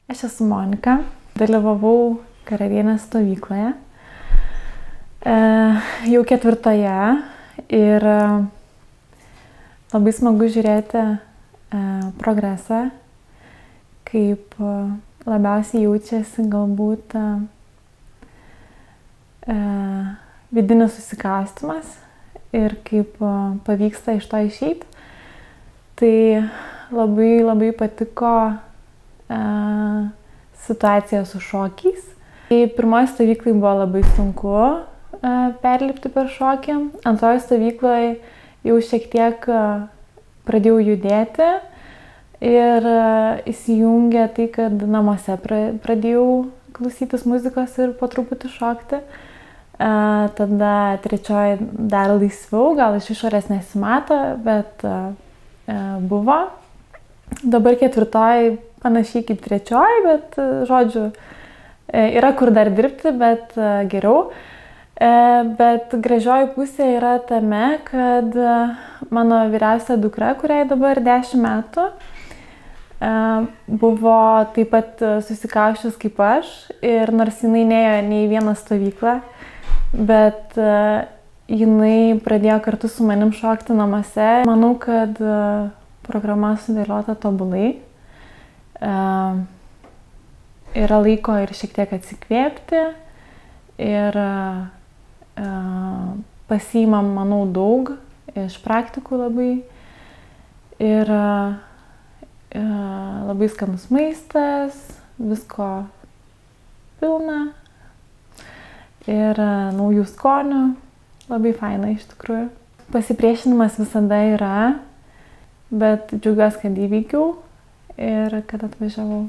Aš esu Monika, dalyvavau karalienės stovykloje, jau 4. ir labai smagu žiūrėti progresą, kaip labiausiai jaučiasi galbūt vidinis susikaustymas ir kaip pavyksta iš to išeiti. Tai labai patiko situacija su šokiais. Tai pirmoji stovyklai buvo labai sunku perlipti per šokį. Antroji stovykloje jau šiek tiek pradėjau judėti ir įsijungė tai, kad namuose pradėjau klausytis muzikos ir po truputį šokti. Tada trečioji dar laisviau, gal iš išorės nesimato, bet buvo. Dabar 4. panašiai kaip 3, bet, žodžiu, yra kur dar dirbti, bet geriau. Bet gražioji pusė yra tame, kad mano vyriausia dukra, kuriai dabar 10 metų, buvo taip pat susikauščius kaip aš. Ir nors jinai neėjo nei vieną stovyklą, bet jinai pradėjo kartu su manim šokti namuose. Manau, kad programa sudėliota tobulai. Yra laiko ir šiek tiek atsikvėpti ir pasiimam, manau, daug iš praktikų labai. Ir labai skanus maistas, visko pilna ir naujų skonių. Labai faina iš tikrųjų. Pasipriešinimas visada yra, bet džiaugiuosi, kad įveikiau ir kad atvažiavau.